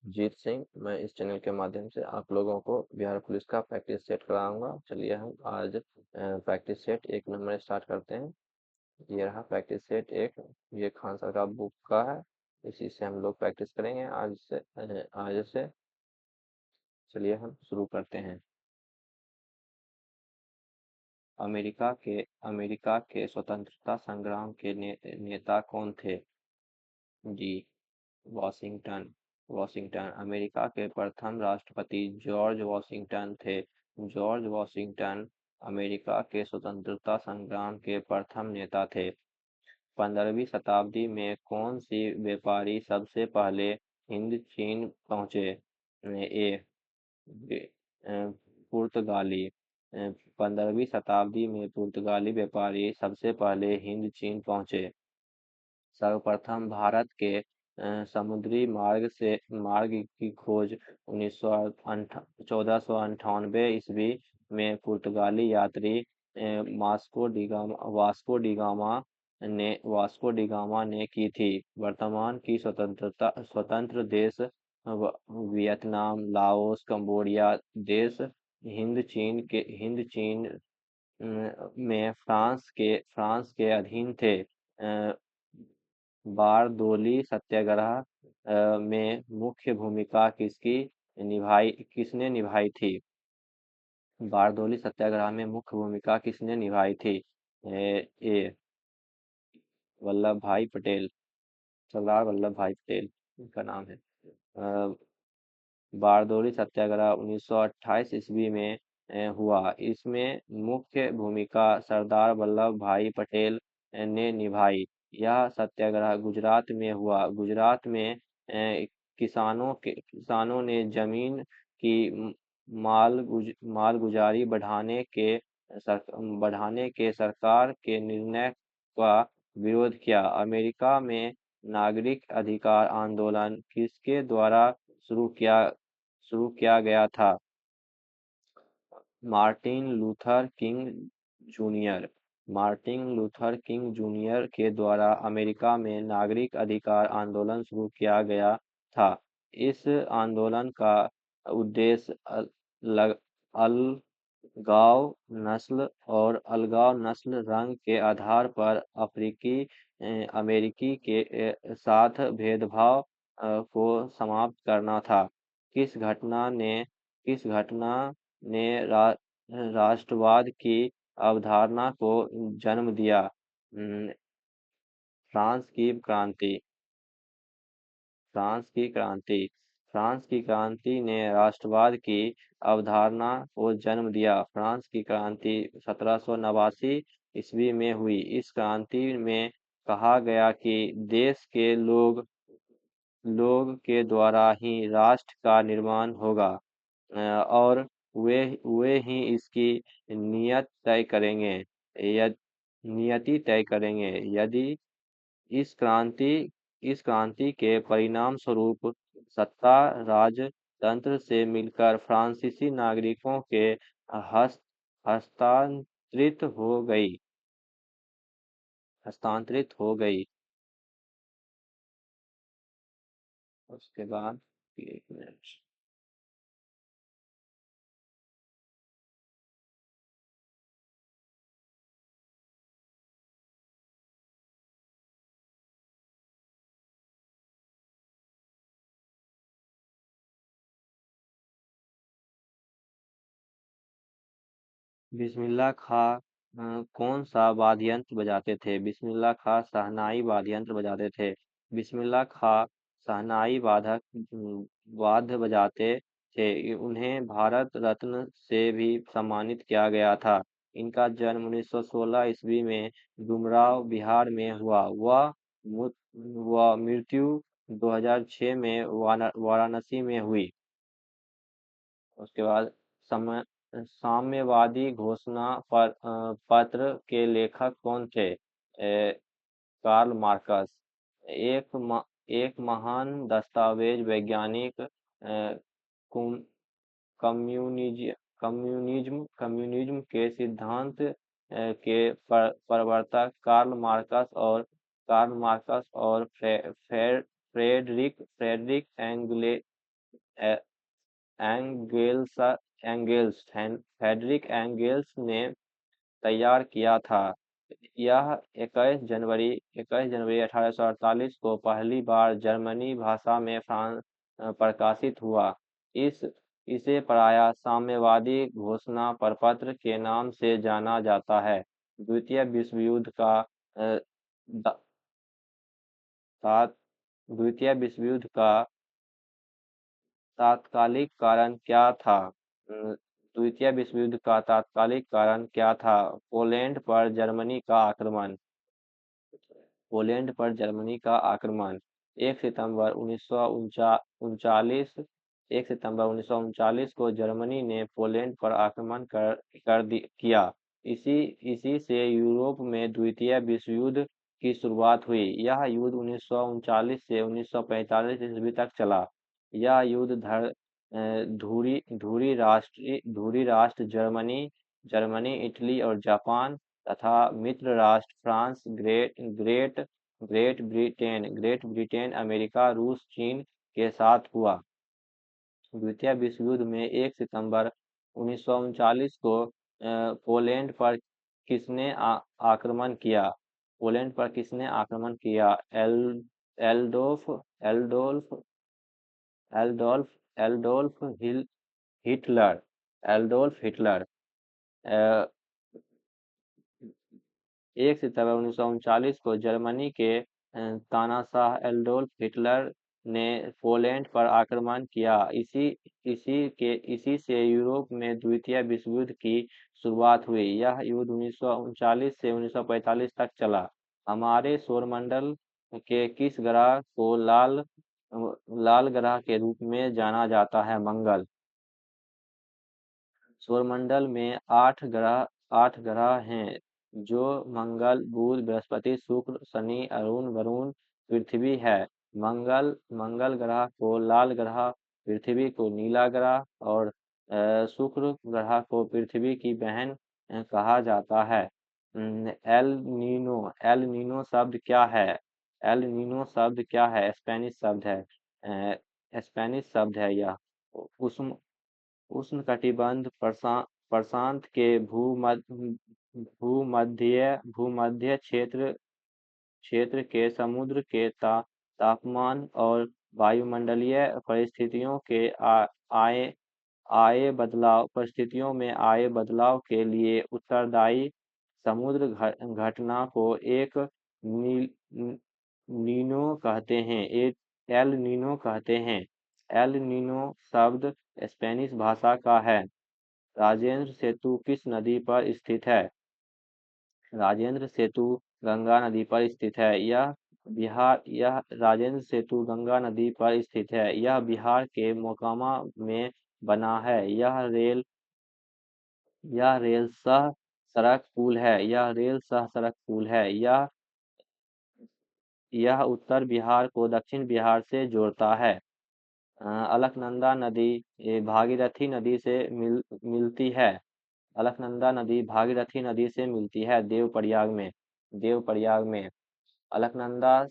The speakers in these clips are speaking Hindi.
जीत सिंह। मैं इस चैनल के माध्यम से आप लोगों को बिहार पुलिस का प्रैक्टिस सेट कराऊंगा। चलिए हम आज प्रैक्टिस सेट 1 नंबर स्टार्ट करते हैं। ये रहा प्रैक्टिस सेट 1। ये खान सर का बुक का है, इसी से हम लोग प्रैक्टिस करेंगे आज से। चलिए हम शुरू करते हैं। अमेरिका के स्वतंत्रता संग्राम के नेता कौन थे? D, Washington. वॉशिंगटन। अमेरिका के प्रथम राष्ट्रपति जॉर्ज वॉशिंगटन थे। जॉर्ज वॉशिंगटन अमेरिका के स्वतंत्रता संग्राम के प्रथम नेता थे। 15वीं शताब्दी में कौन सी व्यापारी सबसे पहले हिंद चीन पहुंचे? ए, ए- अ, पुर्तगाली। 15वीं शताब्दी में पुर्तगाली व्यापारी सबसे पहले हिंद चीन पहुंचे। सर्वप्रथम भारत के समुद्री मार्ग की खोज 1498 ईस्वी में पुर्तगाली यात्री वास्को डी गामा ने की थी। वर्तमान की स्वतंत्र देश वियतनाम, लाओस, कंबोडिया देश हिंद चीन में फ्रांस के अधीन थे। बारदोली सत्याग्रह में मुख्य भूमिका किसने निभाई थी? बारदोली सत्याग्रह में मुख्य भूमिका किसने निभाई थी? ए, वल्लभ भाई पटेल। सरदार वल्लभ भाई पटेल इनका नाम है। अ, बारदोली सत्याग्रह 1928 ईस्वी में हुआ। इसमें मुख्य भूमिका सरदार वल्लभ भाई पटेल ने निभाई। यह सत्याग्रह गुजरात में हुआ। गुजरात में किसानों ने जमीन की मालगुजारी बढ़ाने के सरकार के निर्णय का विरोध किया। अमेरिका में नागरिक अधिकार आंदोलन किसके द्वारा शुरू किया गया था? Martin Luther king junior. Martin Luther king junior के द्वारा अमेरिका में नागरिक अधिकार आंदोलन शुरू किया गया था। इस आंदोलन का उद्देश्य अलगाव नस्ल रंग के आधार पर अमेरिकी के साथ भेदभाव को समाप्त करना था। किस घटना ने राष्ट्रवाद की अवधारणा को जन्म दिया? फ्रांस की क्रांति। फ्रांस की क्रांति। फ्रांस की क्रांति ने राष्ट्रवाद की अवधारणा को जन्म दिया। फ्रांस की क्रांति 1789 ईस्वी में हुई। इस क्रांति में कहा गया कि देश के लोग के द्वारा ही राष्ट्र का निर्माण होगा और वे ही इसकी नियत तय करेंगे। यद नियति तय करेंगे। यदि इस क्रांति इस क्रांति के परिणाम स्वरूप सत्ता राजतंत्र से मिलकर फ्रांसीसी नागरिकों के हस्तांतरित हो गई। उसके बाद एक मिनट। बिस्मिल्लाह खां कौन सा वाद्य यंत्र बजाते थे? बिस्मिल्लाह खां शहनाई वाद्य यंत्र बजाते थे। बिस्मिल्लाह खां शहनाई वाद्य बजाते थे। उन्हें भारत रत्न से भी सम्मानित किया गया था। इनका जन्म 1916 ईस्वी में डुमराव बिहार में हुआ। वह मृत्यु 2006 में वाराणसी में हुई। उसके बाद समय साम्यवादी घोषणा पत्र के लेखक कौन थे? Karl Marx. एक महान दस्तावेज वैज्ञानिक कुम- कम्युनिज्म के सिद्धांत के प्रवर्तक कार्ल मार्कस और Friedrich Engels Engels Friedrich Engels ने तैयार किया था। यह 21 जनवरी 1848 को पहली बार जर्मनी भाषा में प्रकाशित हुआ। इस इसे प्रायः साम्यवादी घोषणा प्रपत्र के नाम से जाना जाता है। द्वितीय विश्व युद्ध का अ, दा- तात द्वितीय विश्व युद्ध का तात्कालिक कारण क्या था? द्वितीय विश्व युद्ध का तात्कालिक कारण क्या था? पोलैंड पर जर्मनी का आक्रमण। पोलैंड पर जर्मनी का आक्रमण 1 सितंबर 1939 1 सितंबर 1939 को जर्मनी ने पोलैंड पर आक्रमण किया। इसी इसी से यूरोप में द्वितीय विश्व युद्ध की शुरुआत हुई। यह युद्ध 1939 से 1945 ईस्वी तक चला। यह युद्ध धुरी राष्ट्र जर्मनी, इटली और जापान तथा मित्र राष्ट्र फ्रांस, ग्रेट ब्रिटेन, अमेरिका, रूस, चीन के साथ हुआ। द्वितीय विश्व युद्ध में 1 सितंबर 1939 को पोलैंड पर किसने आक्रमण किया? पोलैंड पर किसने आक्रमण किया? एल्डोल्फ एल्डोल्फ एल्डोल्फ एल्डोल्फ हिटलर। एल्डोल्फ हिटलर। 1 सितंबर 1939 को जर्मनी के तानाशाह एडोल्फ हिटलर ने पोलैंड पर आक्रमण किया। इसी से यूरोप में द्वितीय विश्व युद्ध की शुरुआत हुई। यह युद्ध 1939 से 1945 तक चला। हमारे सौरमंडल के किस ग्रह को लाल ग्रह के रूप में जाना जाता है? मंगल। सौरमंडल में आठ ग्रह हैं, जो मंगल, बुध, बृहस्पति, शुक्र, शनि, अरुण, वरुण, पृथ्वी है। मंगल ग्रह को लाल ग्रह, पृथ्वी को नीला ग्रह और शुक्र ग्रह को पृथ्वी की बहन कहा जाता है। एल नीनो शब्द क्या है? एल नीनो शब्द क्या है? स्पेनिश शब्द है। स्पेनिश शब्द है यह। उष्ण उष्णकटिबंध प्रशांत के भूमध्य क्षेत्र के समुद्र के तापमान और वायुमंडलीय परिस्थितियों के आए बदलाव के लिए उत्तरदायी समुद्र घटना को एक नीनो कहते हैं। एल नीनो कहते हैं। एल नीनो शब्द स्पेनिश भाषा का है। राजेंद्र सेतु किस नदी पर स्थित है? राजेंद्र सेतु गंगा नदी पर स्थित है। यह राजेंद्र सेतु गंगा नदी पर स्थित है। यह बिहार के मोकामा में बना है। यह रेल सह सड़क पुल है। यह उत्तर बिहार को दक्षिण बिहार से जोड़ता है। अलकनंदा नदी भागीरथी नदी से मिलती है। अलकनंदा नदी भागीरथी नदी से मिलती है देवप्रयाग में। अलकनंदा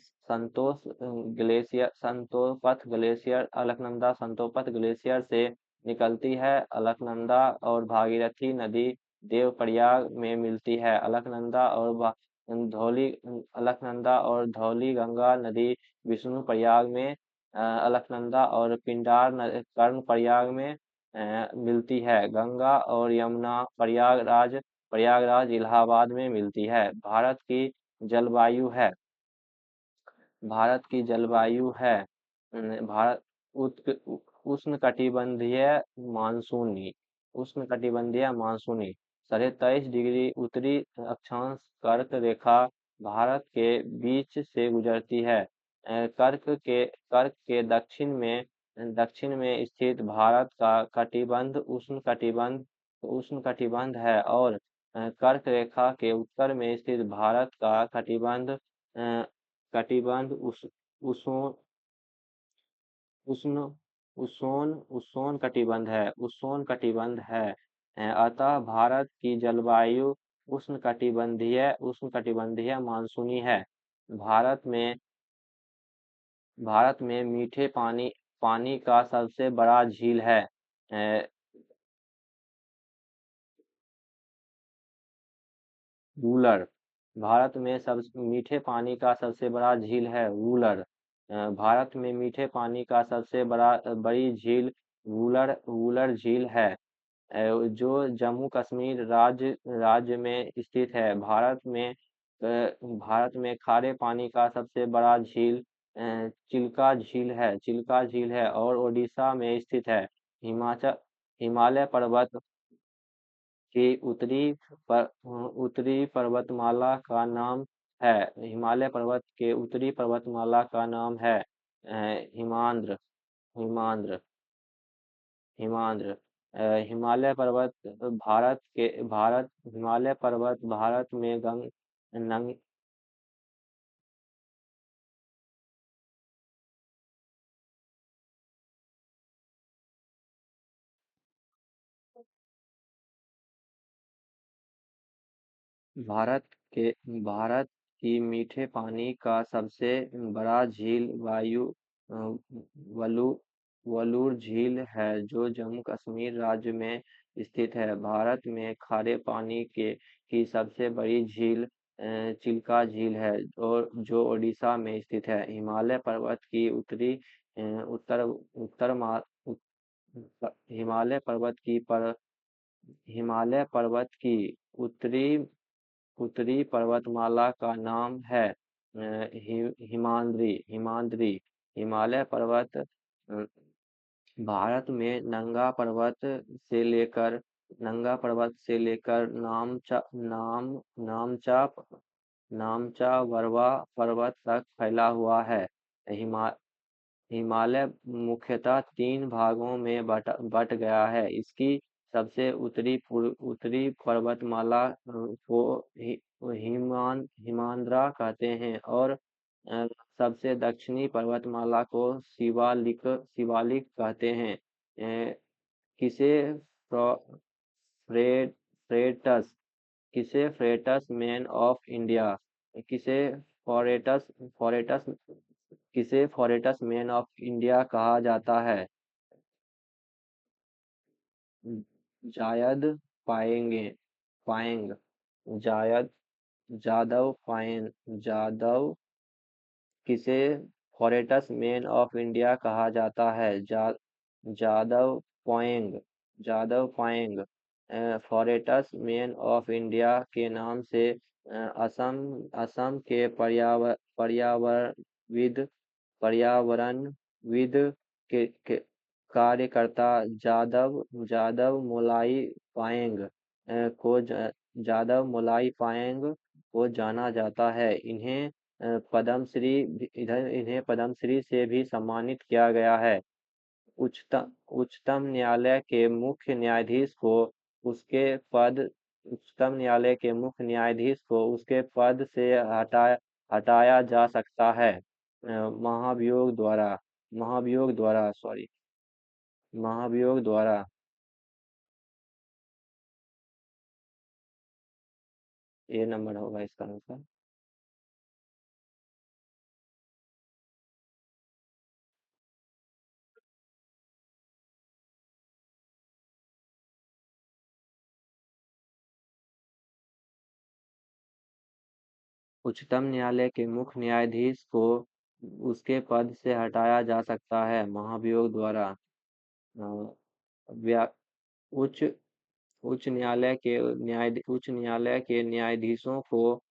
संतोपथ ग्लेशियर से निकलती है। अलकनंदा और भागीरथी नदी देवप्रयाग में मिलती है। अलकनंदा और धौली गंगा नदी विष्णुप्रयाग में, अलकनंदा और पिंडार कर्णप्रयाग में मिलती है। गंगा और यमुना प्रयागराज इलाहाबाद में मिलती है। जलवायु है भारत की जलवायु है भारत उष्णकटिबंधीय मानसूनी। 23.5 डिग्री उत्तरी अक्षांश कर्क रेखा भारत के बीच से गुजरती है। कर्क के दक्षिण में स्थित भारत का कटिबंध उष्ण कटिबंध है और कर्क रेखा के उत्तर में स्थित भारत का कटिबंध उष्ण उष्ण कटिबंध है। अतः भारत की जलवायु उष्ण कटिबंधीय मानसूनी है। भारत में मीठे पानी पानी का सबसे बड़ा झील है? वूलर। भारत में सब मीठे पानी का सबसे बड़ा झील है वूलर। भारत में मीठे पानी का सबसे बड़ी झील वूलर वूलर झील है, जो जम्मू कश्मीर राज्य में स्थित है। भारत में खारे पानी का सबसे बड़ा झील चिल्का झील है और ओडिशा में स्थित है। हिमाचल हिमालय पर्वत की उत्तरी पर्वतमाला का नाम है। हिमालय पर्वत के उत्तरी पर्वतमाला का नाम है हिमांद्र। हिमांद्र हिमांद्र हिमालय पर्वत भारत हिमालय पर्वत भारत में नंग भारत के भारत की मीठे पानी का सबसे बड़ा झील अ, वलू वलूर झील है, जो जम्मू कश्मीर राज्य में स्थित है। भारत में खारे पानी के की सबसे बड़ी झील चिल्का झील है और जो ओडिशा में स्थित है। हिमालय पर्वत की उत्तरी अ, उत्तर उत्तर मा, उत, हिमालय पर्वत की पर हिमालय पर्वत की उत्तरी उत्तरी पर्वतमाला का नाम है हिमाद्री। हिमालय पर्वत भारत में नंगा पर्वत से लेकर नामचा नामचा वरवा पर्वत तक फैला हुआ है। हिमा हिमालय मुख्यतः तीन भागों में बट गया है। इसकी सबसे उत्तरी पर्वतमाला को हिमांद्रा कहते हैं और सबसे दक्षिणी पर्वतमाला को शिवालिक कहते हैं। अ, किसे फ्रो- फ्रेट फ्रेटस किसे फ्रेटस मैन ऑफ इंडिया किसे फॉरेटस फॉरेटस किसे फॉरेटस मैन ऑफ इंडिया कहा जाता है? जायद पाएंगे पाएंग जायद जादव पायेंग जादव किसे फॉरेटस मैन ऑफ इंडिया कहा जाता है? Jadav Payeng Jadav Payeng forest man of India के नाम से असम के पर्यावरणविद के कार्यकर्ता जादव मोलाई पायेंग को जाना जाता है। इन्हें पद्मश्री से भी सम्मानित किया गया है। उच्चतम न्यायालय के मुख्य न्यायाधीश को उसके पद उच्चतम न्यायालय के मुख्य न्यायाधीश को उसके पद से हटाया जा सकता है महाभियोग द्वारा सॉरी महाभियोग द्वारा। ये नंबर होगा इसका आंसर। उच्चतम न्यायालय के मुख्य न्यायाधीश को उसके पद से हटाया जा सकता है महाभियोग द्वारा। अ, व्या उच्च उच्च न्यायालय के न्यायाधीशों को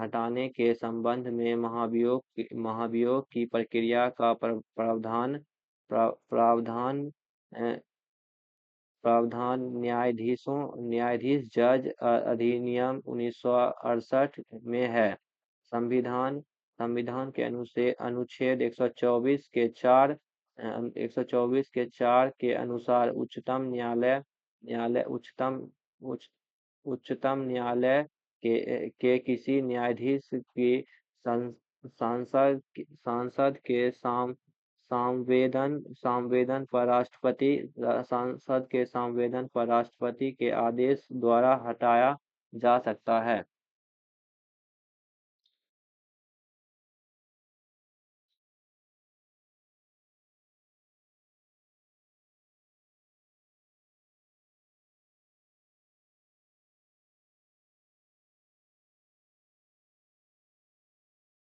हटाने के संबंध में महाभियोग की प्रक्रिया का प्रावधान अ, न्यायाधीश जज अधिनियम 1968 में है। संविधान संविधान के अनुच्छेद 124 के 4 के अनुसार उच्च, उच्चतम न्यायालय के किसी न्यायाधीश की सांसद के संवेदन पर राष्ट्रपति के आदेश द्वारा हटाया जा सकता है।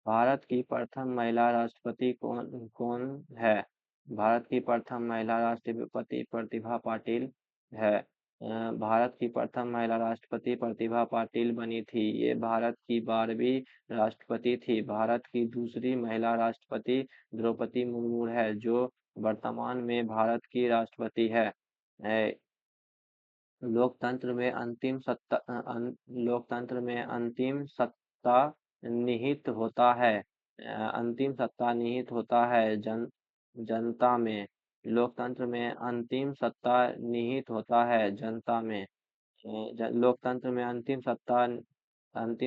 भारत की प्रथम महिला राष्ट्रपति कौन कौन है? भारत की प्रथम महिला राष्ट्रपति प्रतिभा पाटिल है। भारत की प्रथम महिला राष्ट्रपति प्रतिभा पाटिल बनी थी। ये भारत की 12वीं राष्ट्रपति थी। भारत की दूसरी महिला राष्ट्रपति द्रौपदी मुर्मू है, जो वर्तमान में भारत की राष्ट्रपति है। लोकतंत्र में लोकतंत्र में अंतिम सत्ता निहित होता है। अंतिम सत्ता निहित होता है जनता में। लोकतंत्र में अंतिम सत्ता निहित होता है जनता में। लोकतंत्र में अंतिम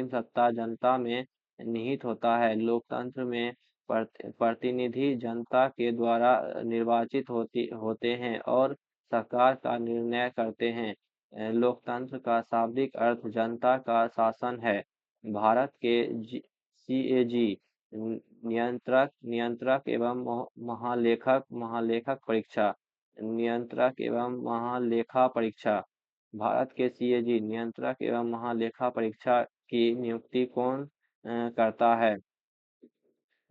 सत्ता जनता में निहित होता है। लोकतंत्र में प्रतिनिधि जनता के द्वारा निर्वाचित होते हैं और सरकार का निर्णय करते हैं। लोकतंत्र का शाब्दिक अर्थ जनता का शासन है। भारत के सीएजी नियंत्रक नियंत्रक एवं महालेखक महालेखक परीक्षा नियंत्रक एवं महालेखा परीक्षा भारत के सीएजी नियंत्रक एवं महालेखा परीक्षा की नियुक्ति कौन करता है?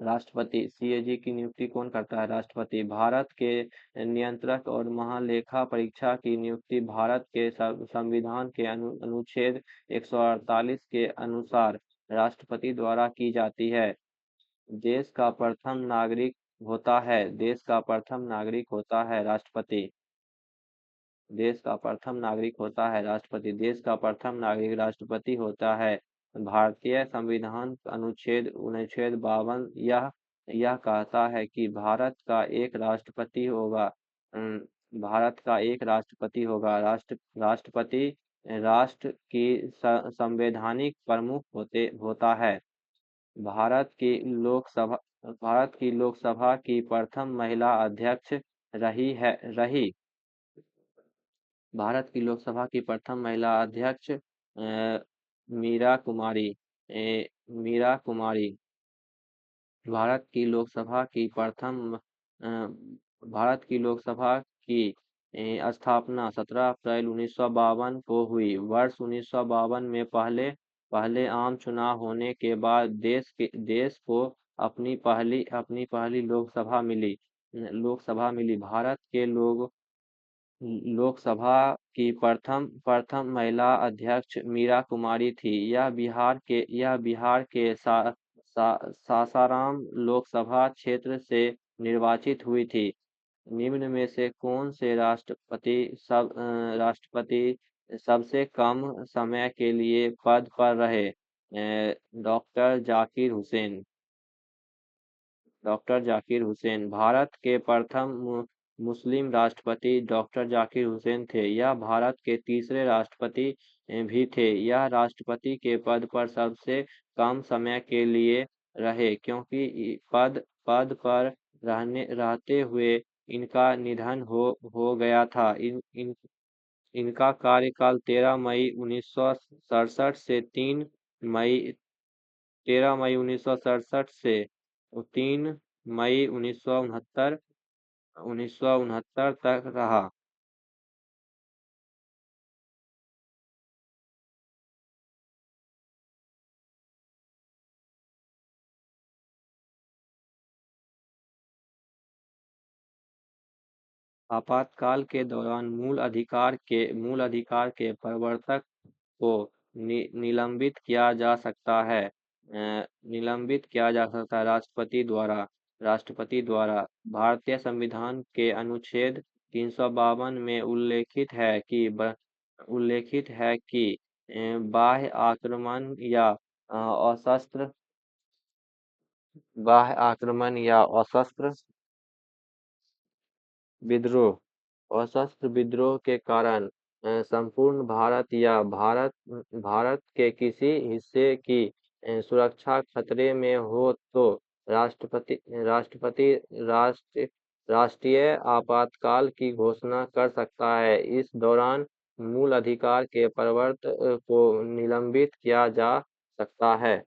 राष्ट्रपति। सीएजी की नियुक्ति कौन करता है? राष्ट्रपति। भारत के नियंत्रक और महालेखा परीक्षा की नियुक्ति भारत के संविधान के अनुच्छेद 148 के अनुसार राष्ट्रपति द्वारा की जाती है। देश का प्रथम नागरिक होता है देश का प्रथम नागरिक होता है राष्ट्रपति। देश का प्रथम नागरिक होता है राष्ट्रपति। देश का प्रथम नागरिक राष्ट्रपति होता है। भारतीय संविधान अनुच्छेद अनुच्छेद 52 यह कहता है कि भारत का एक राष्ट्रपति होगा। भारत का एक राष्ट्रपति होगा। राष्ट्रपति राष्ट्र की संवैधानिक प्रमुख होता है। भारत की लोकसभा भारत की लोकसभा की प्रथम महिला अध्यक्ष रही। भारत की लोकसभा की प्रथम महिला अध्यक्ष मीरा कुमारी। मीरा कुमारी। भारत की लोकसभा की प्रथम भारत की लोकसभा की स्थापना 17 अप्रैल 1952 को हुई। वर्ष 1952 में पहले पहले आम चुनाव होने के बाद देश को अपनी पहली लोकसभा मिली। भारत के लोकसभा की प्रथम प्रथम महिला अध्यक्ष मीरा कुमारी थी। यह बिहार के सासाराम लोकसभा क्षेत्र से निर्वाचित हुई थी। निम्न में से कौन से राष्ट्रपति सबसे कम समय के लिए पद पर रहे? डॉक्टर जाकिर हुसैन। डॉक्टर जाकिर हुसैन। भारत के प्रथम मुस्लिम राष्ट्रपति डॉक्टर जाकिर हुसैन थे। यह भारत के तीसरे राष्ट्रपति भी थे। यह राष्ट्रपति के पद पर सबसे कम समय के लिए रहे, क्योंकि पद पर रहते हुए इनका निधन हो गया था। इनका कार्यकाल मई 13 मई 1967 से 3 मई 1969 तक रहा। आपातकाल के दौरान मूल अधिकार के प्रवर्तक को निलंबित किया जा सकता है। निलंबित किया जा सकता है राष्ट्रपति द्वारा। भारतीय संविधान के अनुच्छेद 352 में उल्लेखित है कि बाह्य आक्रमण या अशस्त्र विद्रोह के कारण संपूर्ण भारत या भारत के किसी हिस्से की सुरक्षा खतरे में हो तो राष्ट्रपति राष्ट्रीय आपातकाल की घोषणा कर सकता है। इस दौरान मूल अधिकार के प्रवर्तक को निलंबित किया जा सकता है।